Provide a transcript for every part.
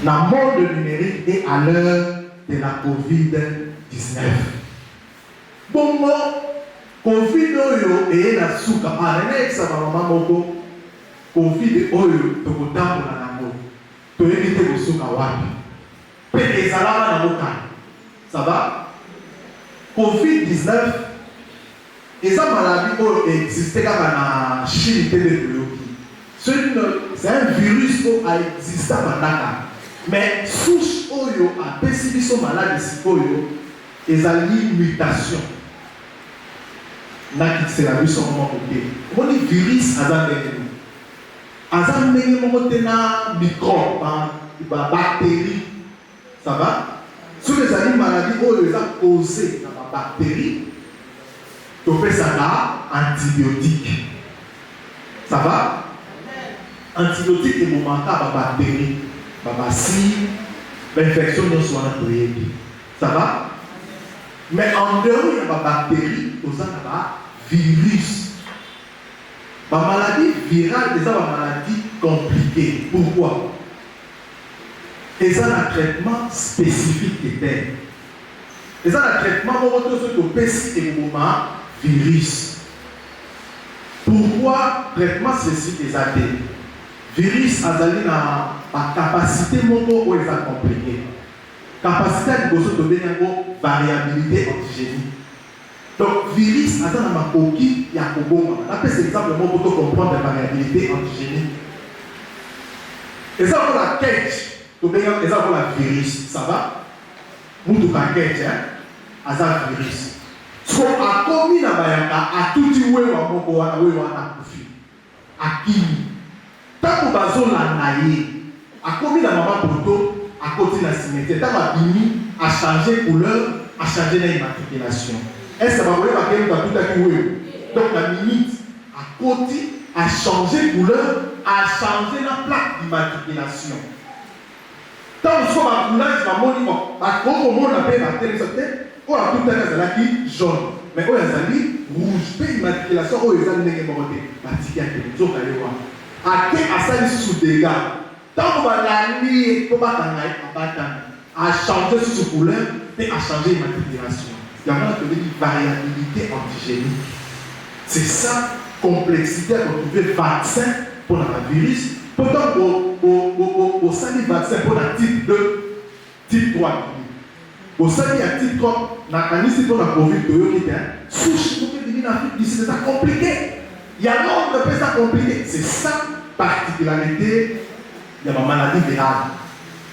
Dans le monde numérique et à l'heure de la COVID-19. Bon, COVID et la souka, ça va maman COVID oyo tokotambola nango toyebi te kosuka wapi mpe ezalaka na mokano. Ça va? COVID-19 eza maladie oyo existe kaka na Chine te développé. C'est un virus qui a existé pendant. Mais souche oyo apesi biso maladie sikoyo ezali mutation. Nakitsela biso moko côté. Omoni virus aza ndenge. Aza ndenge moko te na microbe, ba bactérie. Ça va? Sur les animaux maladies oyo eza causé na ba bactérie, topesaka antibiotique. Ça va? Antibiotique et momenta ba bactérie, ba bacille, l'infection de soi naturelle. Ça va? Mais en dehors de la bactérie, vous avez un virus. La maladie virale, c'est une maladie compliquée. Pourquoi? Et ça, un traitement spécifique qui est. Et ça, un traitement qui est un virus. Pourquoi traitement spécifique est ça? Virus a la capacité moto ou est compliquée. Capacité de variabilité antigénique. Donc, virus a ma coquille, il y a un bon. Après, c'est exactement pour comprendre la variabilité antigénique. Et ça, pour la quête, et ça, pour la virus, ça va? Nous, tout la quête, à ça, virus. Ce qu'on a commis dans à tout le monde, à qui? Tant que nous avons naïe, à commis dans ma poto, à côté de la cimetière, tant que a changé couleur, a changé l'immatriculation. Est-ce que vous voyez tout à coup? Donc la minute à côté a changé couleur, a changé la plaque d'immatriculation. Tant que vous avez couleur, je vais vous dire, comment on appelle la télévision, on a tout à l'heure jaune, mais on a dit rouge, puis l'immatriculation, on a dit la télévision, à quel à ça sous dégâts. Tant qu'on va la lire, on va a changé sous couleur et a changé l'immatriculation. Il y a une variabilité antigénique. C'est ça, complexité à retrouver vaccin pour le virus. Pourtant, au sein du vaccin pour le type 2, type 3. Au sein du type 3, pour la COVID-19, souche pour que les Afrique d'ici, c'est ça compliqué. Il y a l'autre qui ça compliqué. C'est ça, particularité, il y a ma maladie virale.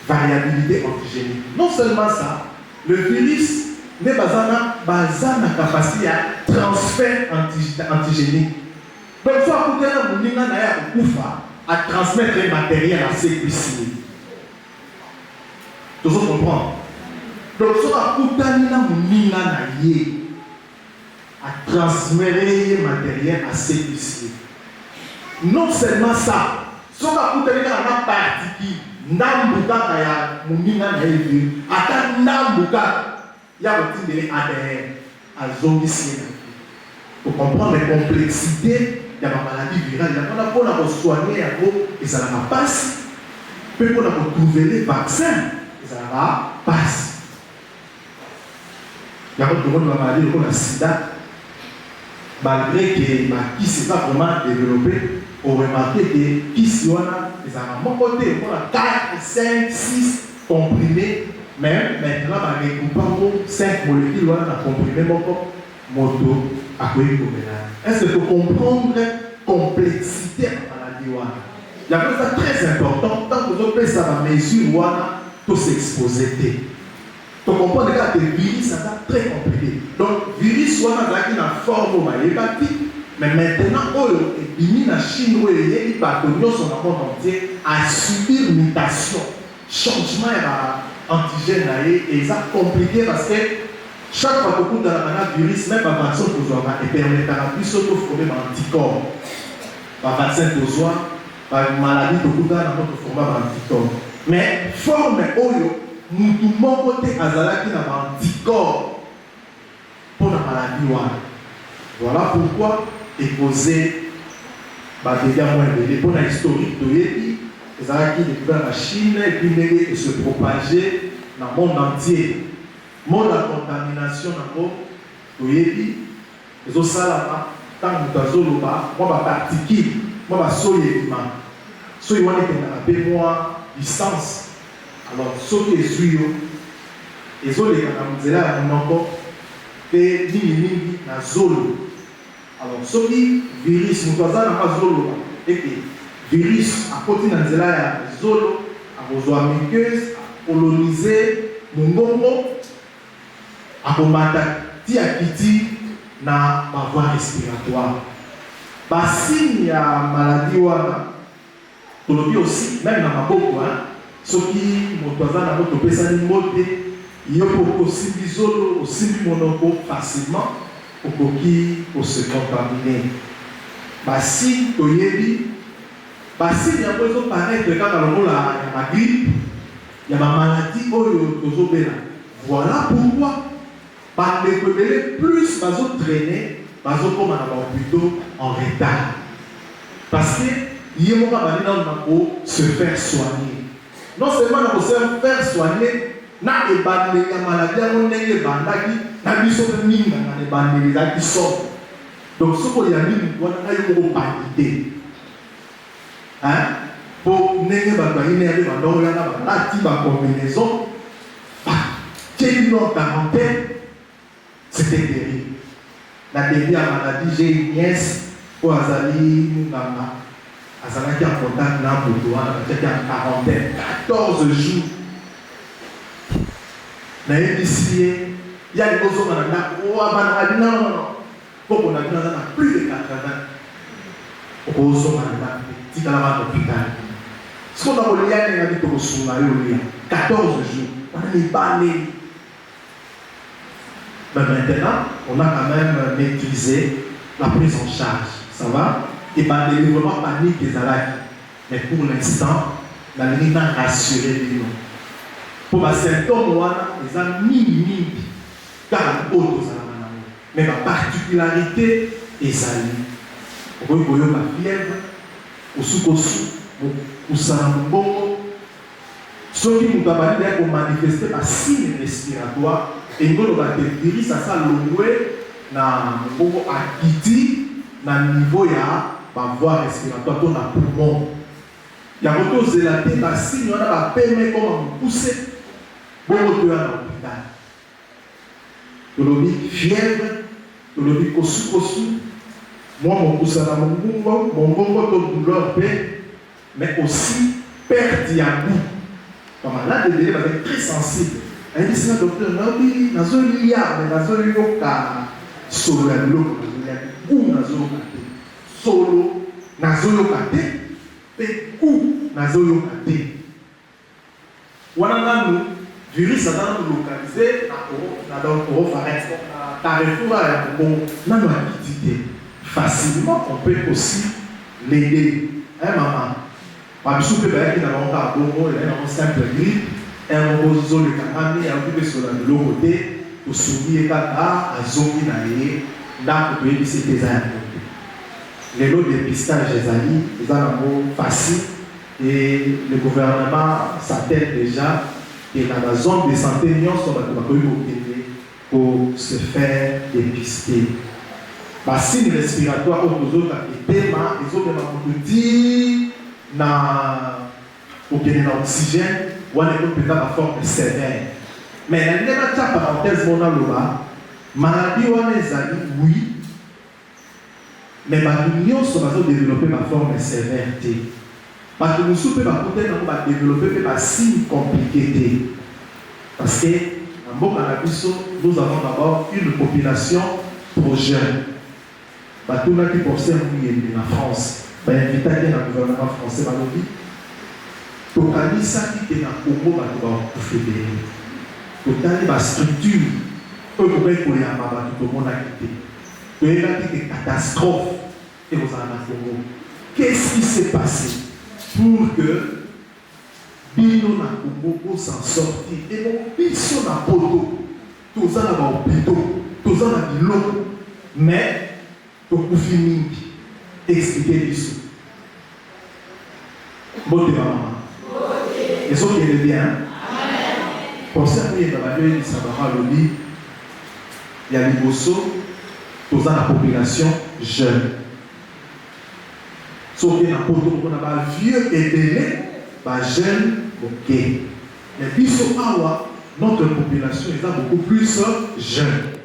Variabilité antigénique. Non seulement ça, le virus n'est pas la capacité à transfert antigénique. Donc, il faut à transmettre un matériel assez puissant. Tout le monde comprend. Donc, il faut à transmettre un matériel assez puissant. Non seulement ça, il faut à particule. Nambuka ya munina na yevi ata nambuka ya kotindele ADN azongisi pour comprendre la complexité de la maladie virale. On a pour soigner et ça n'a pas passé. Puis pour trouver les vaccins et ça n'a pas passé. Il y a tout le monde la maladie comme la sida, malgré que qui s'est pas vraiment développé. On remarque que qui s'y a les mon côté, on a 4, 5, 6 comprimés, mais maintenant, on a regroupé 5 molécules, on a comprimé mon corps, moto, à quoi il faut. Est-ce qu'il faut comprendre la complexité de la maladie? Il y a quelque chose de très important, tant que vous avez ça à mesure, tout s'exposer. Tu comprends que le virus, c'est très compliqué. Donc, le virus, on a une forme hépatique. Mais maintenant, la Chine, les bactéries sont dans le monde entier à subir mutation, changement antigène et ça compliqué parce que chaque fois que vous avez un virus, même un vaccin que vous avez, et permettra plus de former un anticorps. Un vaccin que vous avez, une maladie que vous avez, notre format d'anticorps. Mais forme nous tout le monde côté azala qui n'a pas anticorps pour la maladie. Voilà pourquoi et poser dégâts moins élevés pour la historique de l'EPI ils ont découvert la Chine et puis ils se propager dans le monde entier. Le monde de la contamination, ils ont ça tant que nous avons particule, moi, je suis so you want to have more distance. Alors, ce qui est sûr, ils ont les canaux à mon encore, et ni na zolo. Alors, ce qui virus, nous avons pas zolo, et que virus à côté de la zolo, à vos muqueuses, à coloniser mon bongo, à combattre tiakiti na ma voie respiratoire. Signe ya maladie wana tolobi aussi même na maboko ceux qui motoza na moto pesa ni mote yo pour osimbi zolo osimbi monoko facilement okoki pour se contaminer. Signe toyebi signe ya pozo paraître kaka lokola ya ma grippe ya ma maladie oyo tozobela. Voilà pourquoi par les plus bazo traîner bazo comme plutôt en retard. Parce que il y a se faire soigner. Non seulement se faire soigner, na maladie on est bandaki, na biso minga na bandeli za qui sort. Donc ce qu'on y a mis on a eu paniquer. Pour nenge ba ine ba donc là ba ti ba combinaison. Quelle quarantaine, c'était terrible. La dernière maladie, j'ai une nièce pour Azali Mungama. Azali qui est en contact là pour toi, qui est en quarantaine, 14 jours. Il y a des choses qui ont non. Pour qu'on a plus de 80. Au petit à l'hôpital. Ce qu'on a volé, il y a des choses 14 jours. On a des balais. Mais maintenant, on a quand même maîtrisé la prise en charge. Ça va? Et pas de développement panique des alliés. Mais pour l'instant, la ligne a rassuré les gens. Pour les symptômes, ils ont mis car autres mais la particularité est ça. Vous voyez la fièvre, au sous-cossou, au sangbongo. Ceux qui nous ont manifesté par signe respiratoire. Et nous avons virus ça loué na bongo akiti na niveau ya ba voie respiratoire to na poumon. Ya moto zelaté ba signe on a ba permet comment pousser bongo to na hôpital. Tolobi fièvre, tolobi kosu. Moi mon poussa na mon bongo to douleur mais aussi perte ya goût. Comme là le délai va être très sensible. Elle dit ça, docteur, mais virus a localisé facilement, on peut aussi l'aider. Maman, par exemple, il y a un simple grippe. Un roseau de canami a occupé sur le côté pour souligner qu'à Zomi naïe, là pour payer ces déserts. Les lots de dépistage des alliés, ils ont un mot facile et le gouvernement s'attelle déjà et dans la zone de santé, nous sommes pour se faire dépister. Les signes respiratoires aux autres étaient ils ont dit pour gagner l'oxygène. On est peut-être la forme sévère. Mais la dernière parenthèse, mon aloba, maladie ou oui, mais l'union va développer ma forme sévère. Parce que nous pouvons développer des signes compliqués. Parce que, en bon nous avons d'abord une population trop jeune. Tout le monde qui possède en France, il invite à le gouvernement français. Totali ça qui est dans le Congo va tout fédérer. Totali la structure, eux pour tout le monde a quitté. Il y a des catastrophes et vous en Congo. Qu'est-ce qui s'est passé pour que Bino na Congo s'en sortir et mon biso na poto, tout ça na hôpitaux, tout ça na bilo, mais tout fini expliquer l'issue. Beauté maman. Et ce qui est bien. Pour ça, il y a il y a les bossos, tous dans la population jeune. Sauf qu'il y a un vieux et belé, jeune, ok. Mais puis, notre population est beaucoup plus jeune.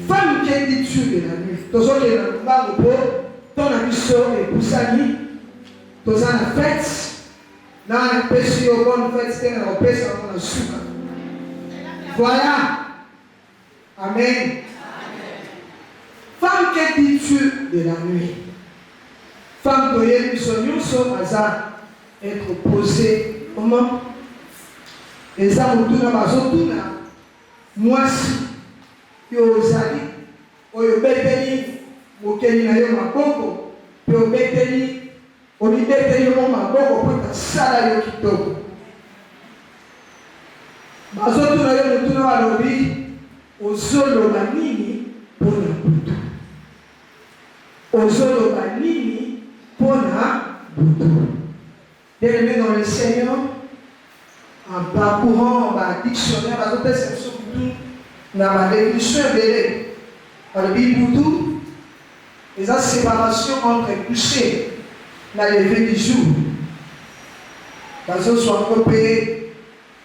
Femme qui est issue de la nuit, biso epusani toza na fête na napesi yo bonne fête te na kopesa yango na suka. Voilà. Amen. Femme, que dis-tu de la nuit? Femme, toyebi biso nyonso aza être posée comment? Eza motuna bazotuna mwasi yo ozali oyo beteli mokeli na yo maboko pe obeteli olibeteli yo maboko mpo tasala yo kitoko. Bazotuna yo motuna balobi ozoloba nini mpona butu? Ozoloba nini mpona butu? Bien-aimés dans le Seigneur, en parcourant le dictionnaire, dans la définition de la Bible, il y a une séparation entre coucher et la levée du jour. Parce que soit coupé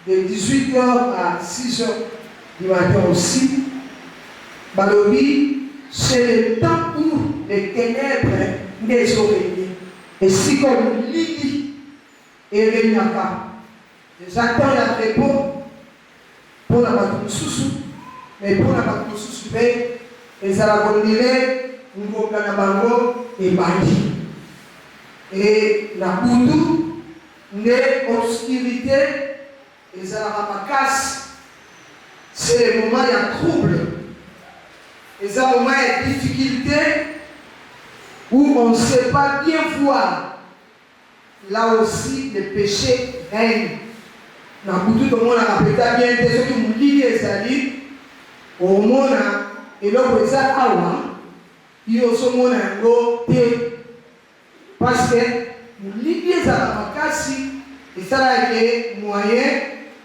de 18h à 6h du matin aussi. Balobi, c'est le temps où les ténèbres des oreilles. Et si comme Lili et Renyaka, les acteurs y a très beau pour la Batoussou, mais pour la Batoussou, les Arabonile, Ngokanabango et Bandi. Et la Boudou, n'est obscurité, les Arabakass, c'est le moment où il y a trouble. Et ça, au moins, il y a difficulté où on ne sait pas bien voir. Là aussi, le péché règne. Dans beaucoup de monde, on a répété bien, ceux qui m'ont dit, au monde, et là, vous êtes il y a aussi monde parce que nous lisons la makasi, et ça là, il y a moyen,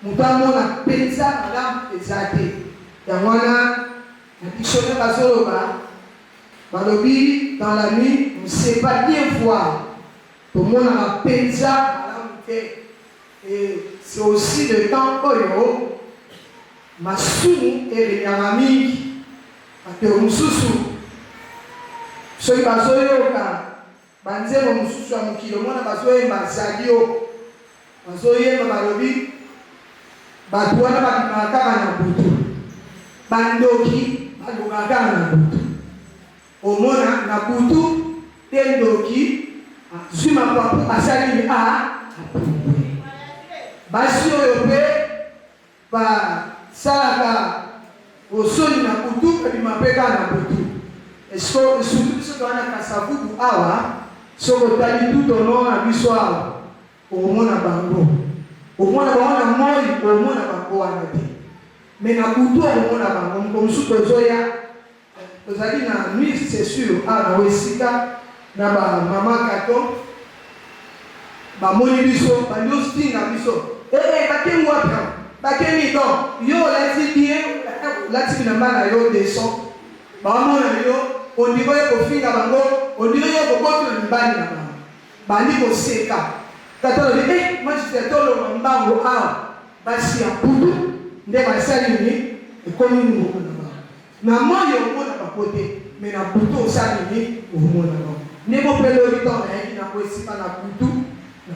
nous avons un pénisa à l'âme exaltée. Il y a la dictionnaire Bazoloba, Balobi, dans la nuit, on ne sait pas bien voir. Tout le monde a un pénisa à l'âme. Et c'est aussi le temps où Masou et les Yamami, parce que Moussou, ceux qui Bazoyoka, Banzé Moussou à Moukilo, le monde a Bazoye Mazadio, Bazoye Balobi, Batouana Batimaka na Boutou, Bandoki, Balugaka na Boutou. Au monde na Boutou, Tendoki, Zuma Papu, Asali A, Basio Yope, Salaka, au sol na Boutou, et Mapeka na Boutou. Et surtout, ce qu'on a Kassabou ou Awa, ce qu'on a dit tout au long à l'histoire, au monde à Bango. Au monde à Bango, au monde à Bango à Nati. Mais na Boutou, au monde à Bango, comme sous le Zoya, vous avez dit, la nuit, c'est sûr, à la Wessika, na maman Kato, Moni Bisso, Bandostin à Bisso. Baké Waka, Baké Midon, yo, la Tibie, la Tibie n'a pas yo descend. Maman, yo, on dirait qu'au fil à Bango, on dirait qu'au bout de l'Ibani là-bas. Bandi au Seka. Quand on dit, moi je suis dans le Mbango A, Bassi à Boudou, ne va s'aligner, et comme nous nous là-bas. Na moi, il y a un monde à côté, mais na Boudou, s'aligner, au monde là-bas. Ne vous prenez le temps, il n'y a pas na Boudou.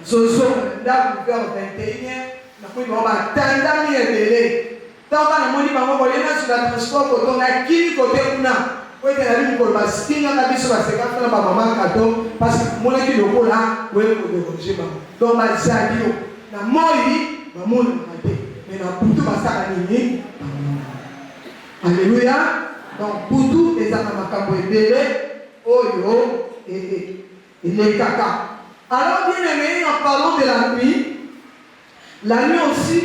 Soso, là, vous faites 21h, on va attendre les délais. Tant qu'on a dit, on va aller sur la transport, on a qui côté on a. Oui, il y a une colbase, il y a un avis sur la séquence, on va maman cadeau, parce que mon équipe de là, oui, on va dire, donc, on va dire, na moi, maman, mais na Boutou, va s'aligner. Alléluia. Donc, Boutou, les Amakambo et Bélé, Oyo et les caca. Alors, bien aimé, en parlant de la nuit aussi,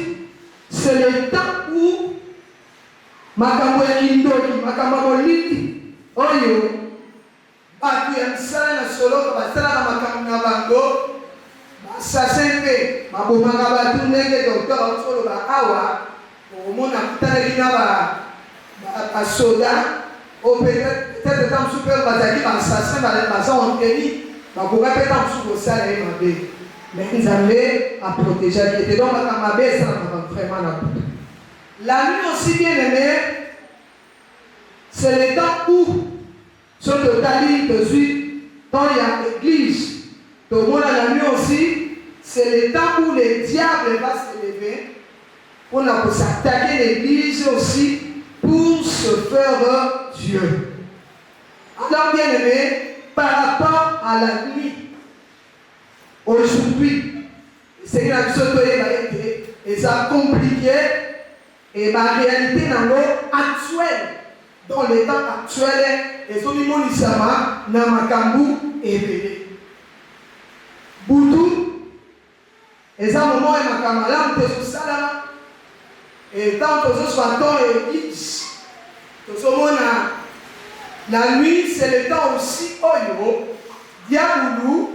c'est le temps où Makambo Kindoki, Makambo Lili, Oyo, Batu Yansala, Solo, Basala, Makambo Nabango, Sasempe, Mabomanga Batu Nege, Docteur Solo, Awa, au monde à Tanagina, à Soda, au peut-être temps super Bazaki, à Sassem, à la maison en Kény. Donc, on va faire un sous ça et mais ils avaient à protéger. Et donc, ça m'a vraiment la nuit aussi bien aimée, c'est le temps où, sur le tali de suite, quand il y a Tout le monde a la nuit aussi, c'est le temps où le diable va se lever pour s'attaquer l'église aussi pour se faire Dieu. Alors, bien aimé, par rapport à la nuit, aujourd'hui, c'est une action et ça compliqué et ma réalité dans l'eau actuelle, dans les temps actuels, et son niveau n'isama, n'amakambu et bébé. Boutou, et ça, moment, et ma camarade, t'es sous salama, et tant que ce soit temps et X, que ce moment, la nuit, c'est le temps aussi, oyo, diaboulou,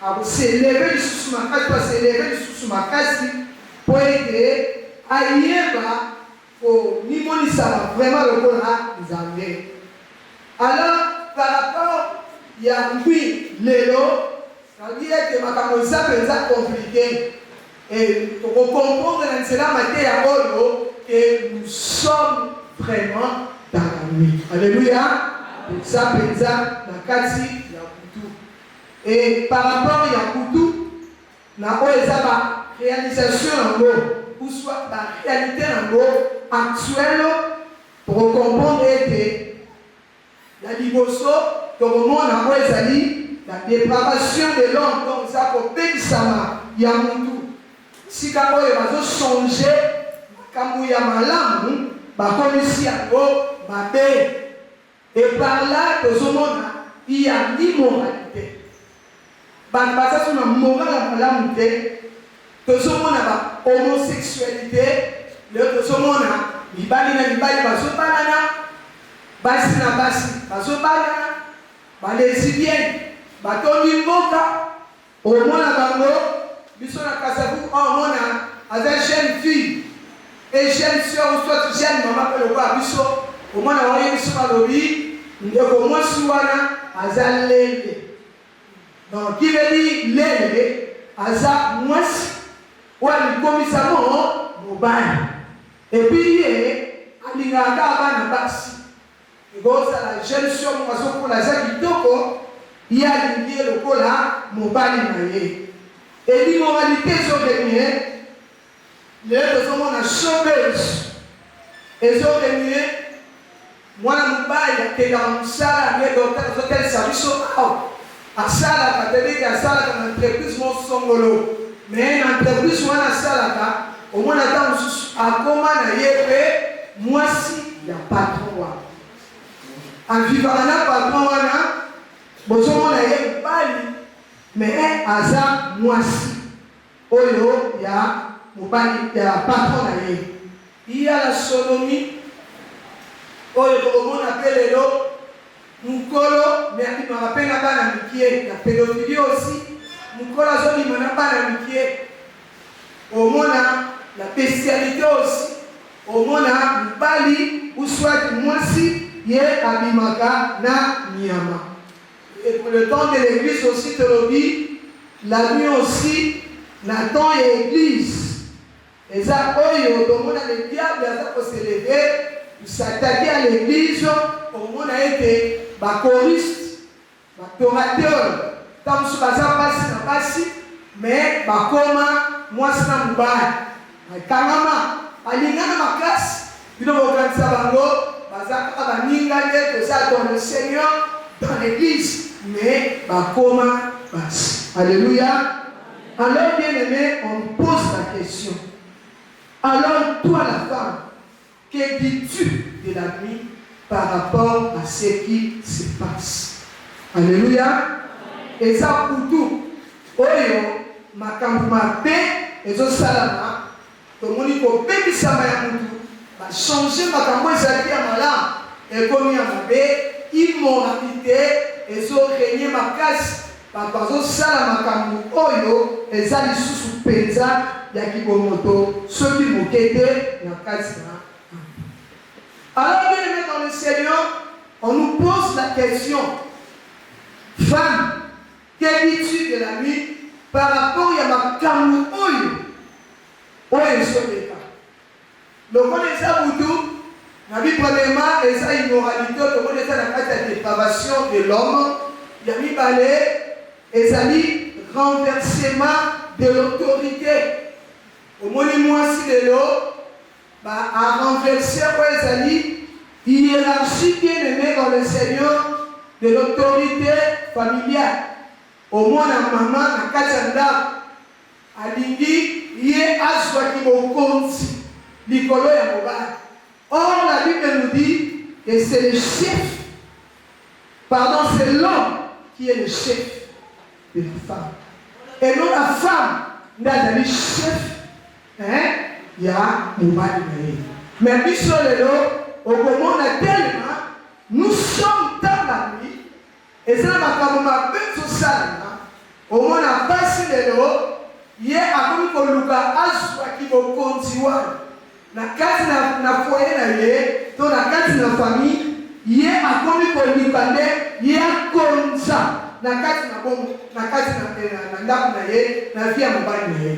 à s'élever sous ma case, pour s'élever sous ma case, pour aider à y aller, pour niveau n'isama, vraiment le bon à nous amener. Alors, par rapport, il y a oui, l'élo, ça veut dire que ma camosa est compliqué. Et pour comprendre dans cela, que nous sommes vraiment dans la nuit. Alléluia. Ça peut être dans la et par rapport à Yakutu, na réalisation en gros, ou soit la réalité en gros actuelle, pour comprendre que la divorce, tout le monde a la dépravation de l'homme, donc ça pour Pédisama, Yamutu. Si quand on va changer, quand on a malamu, comme ici à et par là, tout le monde il y a l'immoralité. Parce que la morale, tout le monde a l'homosexualité, tout le monde a les lesbiennes, au moins la jeune fille et jeune soeur, soit jeune maman, au moins la donc, qui veut dire l'élé, Aza moins, ou à l'commissaire mobile. Et puis, il y a un basi. Et donc, la jeune soeur, pour la Zaki Toko, il y a le cola mobile. Et l'immoralité sur les gens a chômeuse. Et sur les moi, je suis dans le salle, dans le service à sala catholique à sala dans l'entreprise mon songolo mais l'entreprise moi na sala au moins attend à comment na yépe moi si il y a patron en vivant na patron wana bozomo na yépe bali mais aza moi si oyo ya mobali ya patron na yépe il y a la sodomie oyo au monde appelle l'eau Mukolo, mais il m'a rappelé là-bas la miquier, la pédophilie aussi. Mukolo a zone il m'a pas la miquier. Au moins la bestialité aussi. Au moins bali ou soit moi si yé abimaka na miyama. Et pour le temps de l'église aussi te le dit, la nuit aussi, la temps est l'église. Et ça, oyo, au moins le diable a pour s'élever, pour s'attaquer à l'église, au moins a été choriste, orateur, tant que ça passe, mais comment moi c'est un moubaï. Kangama, alingana ma classe, il ne va pas ça dans le Seigneur, dans l'église, mais comment passe. Alléluia. Alors bien aimé, on pose la question. Alors toi la femme, que dis-tu de la nuit par rapport à ce qui se passe? Alléluia. Et ça pour tout. Oyo, ma kamuma pe, et zo salama, to moni ko pe bisama ya mutu, ba changer ma kambo ezaki ya malamu, et komi ya mabe, immoralité, et zo régner ma casse, ba zo salama kambo oyo, eza lisusu penza ya kibomoto, soki mokete na kati na. Alors, bien aimé dans le Seigneur, on nous pose la question, femme, que dis-tu de la nuit par rapport à ma kamou oyo? Oyo soteka. Le connaît ça Boudou, la vie premièrement, et ça immoralité, le connaît ça la dépravation de l'homme, il y a mis balai, et ça dit renversement de l'autorité. Au moins, moi, si le lot, à renverser les hiérarchie bien aimée dans le Seigneur de l'autorité familiale. Au moins, la maman, la Kachanda, Alingi, yé aswa qui me compte, l'icolo ya mobile. Or, la Bible nous dit que c'est le chef, pardon, c'est l'homme qui est le chef de la femme. Et non la femme, n'a le chef, hein, il y a mobile. Mais puis sur le lot, au moment où tellement, nous sommes dans la nuit, et c'est là que ma bête au salon, au moment où on a passé le lot, il y a un peu de luka aswa qui me continue. Na kati na foyer na ye, to na kati na famille, il y a un peu de luka il y a comme ça. Na kati na bon, na kati na ndako na ye, na vie à mon bali na ye.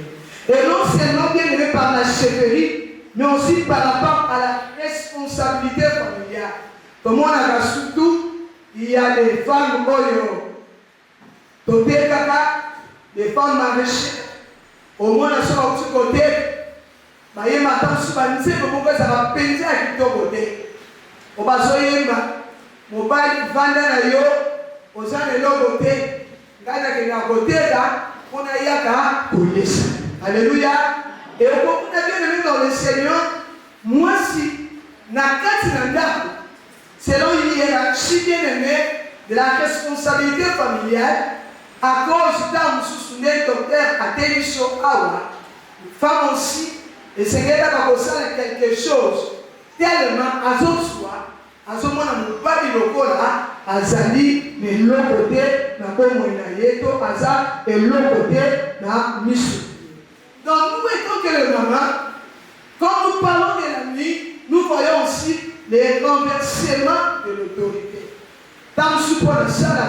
Et non seulement bien aimé par la chefferie, mais aussi par rapport à la responsabilité familiale. Comme on a surtout, il y a des femmes côté kaka, des femmes maraîchères. Au moins, on a sur côté, bah il y a maintenant sur la mise, mais ça va penser à tout côté. Au bas mon bail vendre na yo, aux gens de l'autre côté, gana que na côté là, on a yaka police. Alléluia. Et au moment où on a bien aimé dans le Seigneur, moi si na kati na ndako, selon une hiérarchie bien aimée de la responsabilité familiale, à cause d'un sous-sounet docteur à Télisho Awa, femme aussi, et c'est qu'elle a besoin de quelque chose, tellement à son soi, à son moment où pas de loco là, à Zali, mais l'autre côté, n'a pas moyen yeto, à ça, et l'autre côté, n'a mis. Donc nous étant que le maman, quand nous parlons de la nuit, nous voyons aussi les renversements de l'autorité. Tant que support de ça là,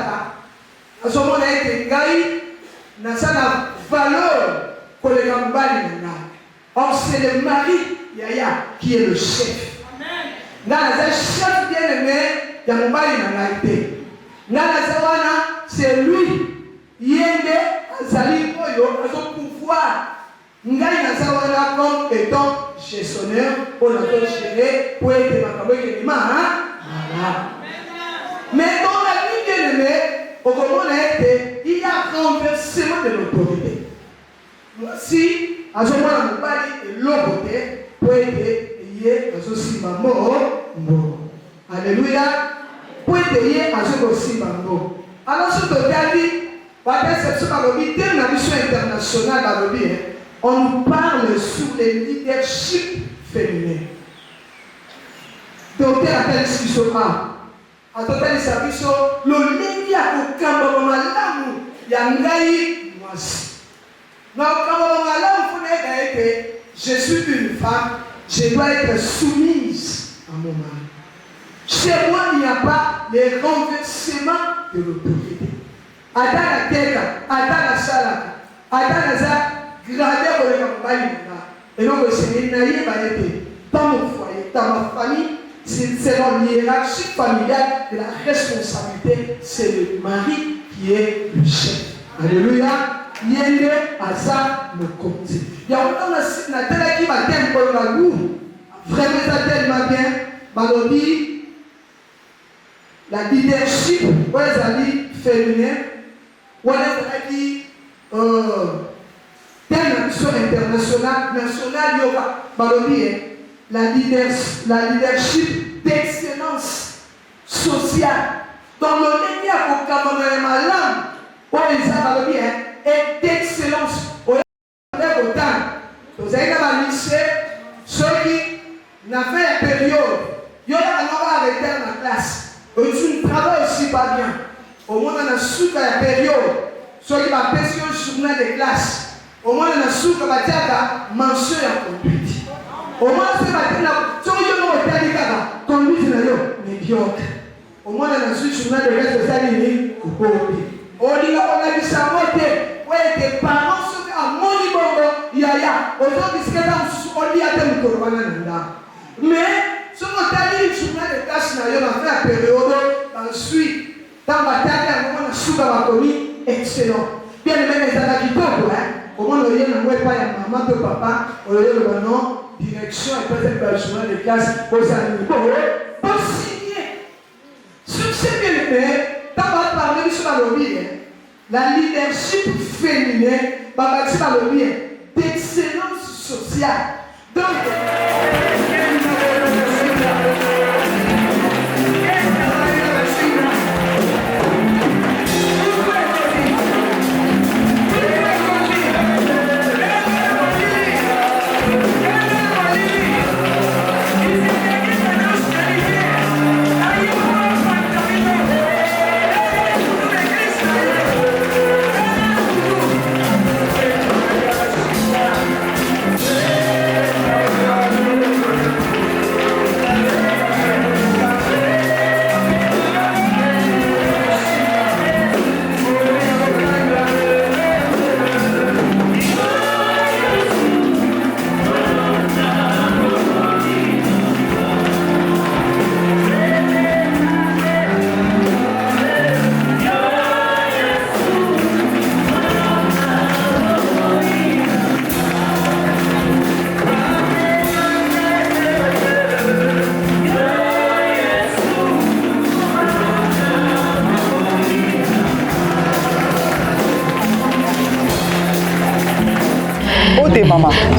à ce moment-là, il y a une valeur pour les gambales. Or, c'est le mari, Yaya, qui est le chef. Dans le chef bien aimé, il y a mon mari dans la été. C'est lui, Yende, Azali, Oyo, à son pouvoir. Ngai Nazawana comme étant gestionnaire pour la gérer, pour être ma mais dans la nuit bien aimée, au moment où il y a renversement de l'autorité. Si, à ce moment-là, nous parlons de l'autorité, pour être lié à ce aussi mort. Alléluia. Pour être lié à ce aussi mort. Alors, ce que tu as dit, dans la mission internationale, on nous parle sur le leadership féminin. Donc, à quelle discussion à total service, le lien au camp malamu, yangai mwasi. Donc, je suis une femme, je dois être soumise à mon mari. Chez moi, il n'y a pas les renversements de l'autorité. Ada la terre, ada la salle, ada la za, gradé pour les campagnes. Et donc, c'est une naïve à être dans mon foyer, dans ma famille. C'est dans l'hiérarchie familiale de la responsabilité, c'est le mari qui est le chef. Alléluia. Yende asa me compte. Il y a autant de telle qui m'a dit pour la goût. Vraiment, ça tellement bien. Malodi, la leadership, où est ali féminin, où est ali telle mission internationale, nationale, yoga. Malodi, la leadership d'excellence sociale. Dans le lien au Cameroun, ma langue, où ils ont et d'excellence. Vous avez un lycée, ceux qui n'ont fait la période, ils ont arrêté la classe. Ils travaillent aussi pas bien. Au moins, on a su que la période, ceux qui ont fait un journal de classe, au moins, on a su que la mention est conduite. Au moins, c'est la conduite médiocre. Au moins, on a su que le journal de classe de Saline ou pas. On a dit ça, ouais, tes parents sont à mon niveau, yaya, aujourd'hui, c'est on dit à tel mais, si on a dit que de tâches, on a fait la période, ensuite, dans la tête, on a su que la commis excellent. bien aimé ezala kitoko comment le yé n'oué pas ya maman to papa on le le non direction et peut-être par chemin de classe pour s'animer pour signer succès bien aimé t'as pas parlé sur la lobby la leadership féminin babati la lobby d'excellence sociale donc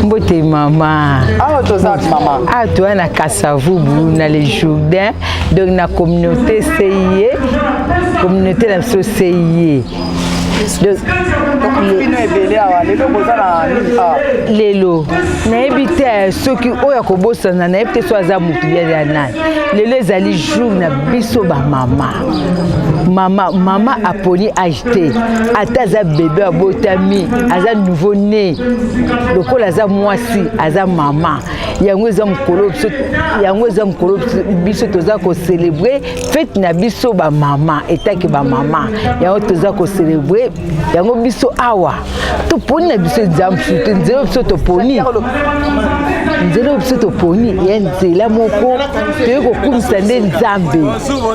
Mbote mama. Ah toza mama. Ah toi na Kasavubu na les Jourdains donc na communauté CIE communauté la CIE. Lelo na ebite soki oya kobosana na ebite so aza mutu ya nani lelo ezali jour na biso ba mama aponi acheté ata aza bébé abotami aza nouveau né lokola aza mwasi aza mama yango eza mukolo biso toza ko célébrer fête na biso ba mama etaki ba mama yango toza ko célébrer yango biso awa to poni na biso nzambe surtout nzelo biso to poni ya nzela moko toye kokumisa nde nzambe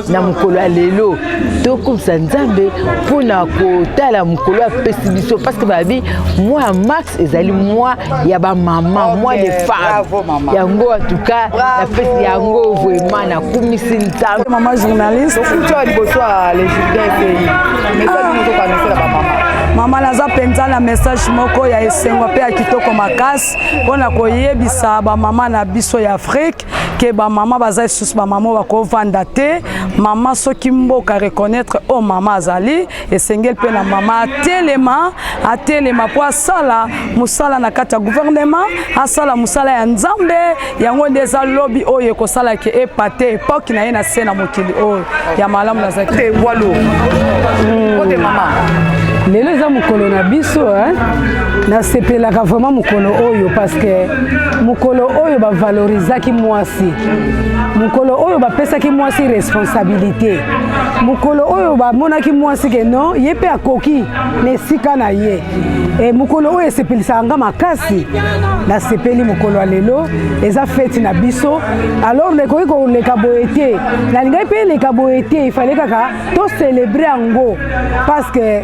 na mokolo ya lelo tokumisa nzambe mpona kotala mokolo apesi biso parce que babi moi ya max ezali moi ya bamama moi de femme yango en tout cas napesi yango vraiment nakumisi nzambe mama journaliste okuti wa liboso ya les Jourdains message moko kanisela bamama mama naza penza na message moko ya esengo pe ya kitoko makasi mpona koyebisa bamama na biso ya Afrique ke bamama baza lisusu bamama bakovanda te mama soki mboka reconnaître o mama azali esengeli mpe na mama atelema po asala mosala na kati ya gouvernement asala mosala ya nzambe yango nde eza lobi oyo ekosalaki epate epoki na ye na se na mokili oyo ya malamu nazaki te walo kote mama lelo eza mokolo na biso nasepelaka vraiment mokolo oyo parce que mokolo oyo bavalorizaki mwasi mokolo oyo bapesaki mwasi responsabilité mokolo oyo bamonaki mwasi ke non ye mpe akoki na esika na ye mokolo oyo esepelisaka nga makasi nasepeli mokolo ya lelo eza feti na biso alors nekoki koleka boye te nalingai mpe eleka boye te ifale kaka tocelebre yango parce que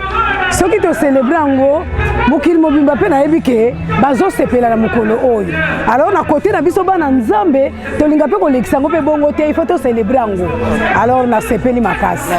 soki tocelebre yango mokili mobimba mpe nayebi ke bazosepela na mokolo oyo alors na kote na biso bana nzambe tolinga mpe kolekisa yango mpe bongo te ifo tocelebre yango alors nasepeli makasi